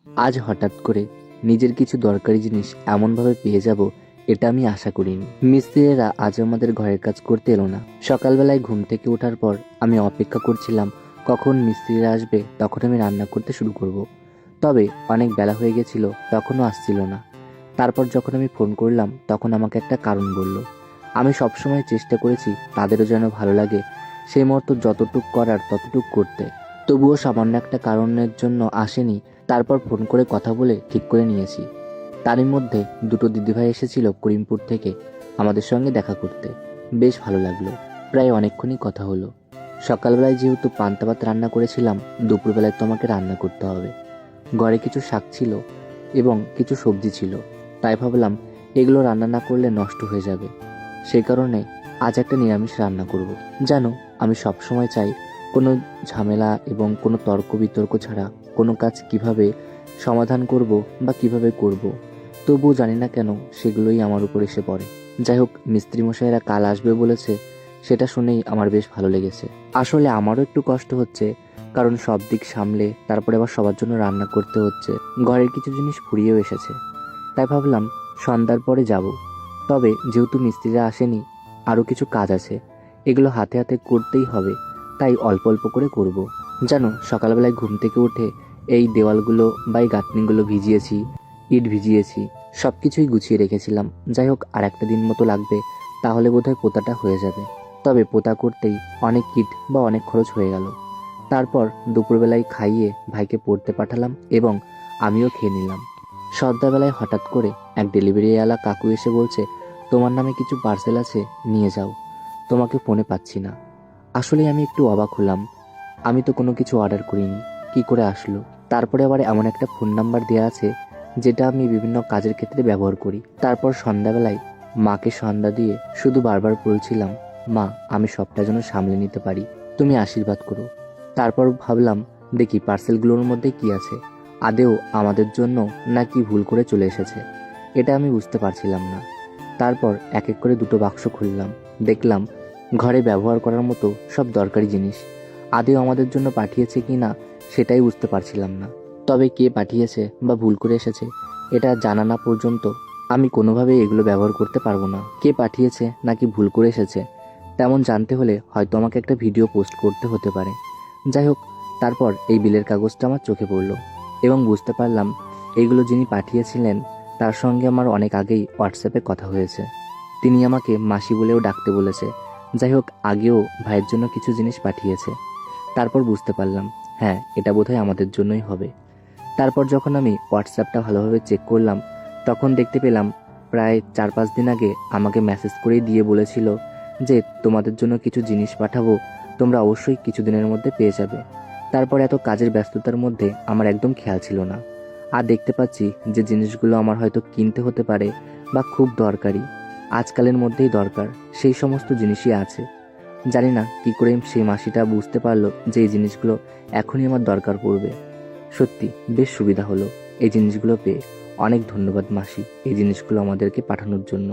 আজ হঠাৎ করে নিজের কিছু দরকারি জিনিস এমনভাবে পেয়ে যাব এটা আমি আশা করিনি। মিস্ত্রিরা আজ আমাদের ঘরের কাজ করতে এলো না। সকালবেলায় ঘুম থেকে ওঠার পর আমি অপেক্ষা করছিলাম কখন মিস্ত্রিরা আসবে, তখন আমি রান্না করতে শুরু করব। তবে অনেক বেলা হয়ে গেছিল, তখনও আসছিল না। তারপর যখন আমি ফোন করলাম তখন আমাকে একটা কারণ বলল। আমি সবসময় চেষ্টা করেছি তাদেরও যেন ভালো লাগে, সেই মতো যতটুক করার ততটুক করতে। তবুও সামান্য একটা কারণের জন্য আসেনি। তারপর ফোন করে কথা বলে ঠিক করে নিয়েছি। তারই মধ্যে দুটো দিদিভাই এসেছিল করিমপুর থেকে আমাদের সঙ্গে দেখা করতে। বেশ ভালো লাগলো। প্রায় অনেকক্ষণই কথা হলো। সকালবেলায় যেহেতু পান্তা ভাত রান্না করেছিলাম, দুপুরবেলায় তো আমাকে রান্না করতে হবে। ঘরে কিছু শাক ছিল এবং কিছু সবজি ছিল, তাই ভাবলাম এগুলো রান্না না করলে নষ্ট হয়ে যাবে। সেই কারণে আজ একটা নিরামিষ রান্না করব। জানো, আমি সবসময় চাই কোনো ঝামেলা এবং কোনো তর্ক বিতর্ক ছাড়া কোনো কাজ কিভাবে সমাধান করব বা কিভাবে করব, তবুও জানি না কেন সেগুলোই আমার উপর এসে পড়ে। যাই হোক, মিস্ত্রি মশাইরা কাল আসবে বলেছে, সেটা শুনেই আমার বেশ ভালো লেগেছে। আসলে আমারও একটু কষ্ট হচ্ছে, কারণ সব দিক সামলে তারপরে আবার সবার জন্য রান্না করতে হচ্ছে। ঘরের কিছু জিনিস ফুরিয়েও এসেছে, তাই ভাবলাম সন্ধ্যার পরে যাব। তবে যেহেতু মিস্ত্রিরা আসেনি, আরও কিছু কাজ আছে, এগুলো হাতে হাতে করতেই হবে, তাই অল্প অল্প করে করব। জানো, সকালবেলায় ঘুম থেকে উঠে এই দেওয়ালগুলো বা এই গাঁথনিগুলো ভিজিয়েছি, ইট ভিজিয়েছি, সব কিছুই গুছিয়ে রেখেছিলাম। যাই হোক, আর একটা দিন মতো লাগবে, তাহলে বোধহয় পোতাটা হয়ে যাবে। তবে পোতা করতেই অনেক ইট বা অনেক খরচ হয়ে গেল। তারপর দুপুরবেলায় খাইয়ে ভাইকে পড়তে পাঠালাম এবং আমিও খেয়ে নিলাম। সন্ধ্যাবেলায় হঠাৎ করে এক ডেলিভারিওয়ালা কাকু এসে বলছে, তোমার নামে কিছু পার্সেল আছে, নিয়ে যাও। তোমাকে ফোনে পাচ্ছি না। আসলে আমি একটু অবাক হলাম। আমি তো কোনো কিছু অর্ডার করিনি, কি করে আসলো? তারপরে আবার এমন একটা ফোন নাম্বার দেওয়া আছে যেটা আমি বিভিন্ন কাজের ক্ষেত্রে ব্যবহার করি। তারপর সন্ধ্যাবেলায় মাকে সন্ধ্যা দিয়ে শুধু বারবার বলছিলাম, মা, আমি সবটা যেন সামলে নিতে পারি, তুমি আশীর্বাদ করো। তারপর ভাবলাম, দেখি পার্সেলগুলোর মধ্যে কি আছে, আদেও আমাদের জন্য নাকি ভুল করে চলে এসেছে, এটা আমি বুঝতে পারছিলাম না। তারপর এক এক করে দুটো বাক্স খুললাম, দেখলাম ঘরে ব্যবহার করার মতো সব দরকারি জিনিস। আদেও আমাদের জন্য পাঠিয়েছে কি না সেটাই বুঝতে পারছিলাম না। তবে কে পাঠিয়েছে বা ভুল করে এসেছে এটা জানা না পর্যন্ত আমি কোনোভাবেই এগুলো ব্যবহার করতে পারবো না। কে পাঠিয়েছে নাকি ভুল করে এসেছে তেমন জানতে হলে হয়তো আমাকে একটা ভিডিও পোস্ট করতে হতে পারে। যাই হোক, তারপর এই বিলের কাগজটা আমার চোখে পড়লো এবং বুঝতে পারলাম এইগুলো যিনি পাঠিয়েছিলেন তার সঙ্গে আমার অনেক আগেই হোয়াটসঅ্যাপে কথা হয়েছে। তিনি আমাকে মাসি বলেও ডাকতে বলেছে। যাই হোক, আগেও ভাইয়ের জন্য কিছু জিনিস পাঠিয়েছে। তারপর বুঝতে পারলাম, হ্যাঁ, এটা বোধহয় আমাদের জন্যই হবে। তারপর যখন আমি হোয়াটসঅ্যাপটা ভালোভাবে চেক করলাম, তখন দেখতে পেলাম প্রায় 4-5 দিন আগে আমাকে মেসেজ করেই দিয়ে বলেছিল যে তোমাদের জন্য কিছু জিনিস পাঠাবো, তোমরা অবশ্যই কিছুদিনের মধ্যে পেয়ে যাবে। তারপর এত কাজের ব্যস্ততার মধ্যে আমার একদম খেয়াল ছিল না। আর দেখতে পাচ্ছি যে জিনিসগুলো আমার হয়তো কিনতে হতে পারে বা খুব দরকারি, আজকালের মধ্যেই দরকার, সেই সমস্ত জিনিসই আছে। জানি না কি করে সেই মাসিটা বুঝতে পারলো যে এই জিনিসগুলো এখনই আমার দরকার পড়বে। সত্যি বেশ সুবিধা হলো এই জিনিসগুলো পেয়ে। অনেক ধন্যবাদ মাসি এই জিনিসগুলো আমাদেরকে পাঠানোর জন্য।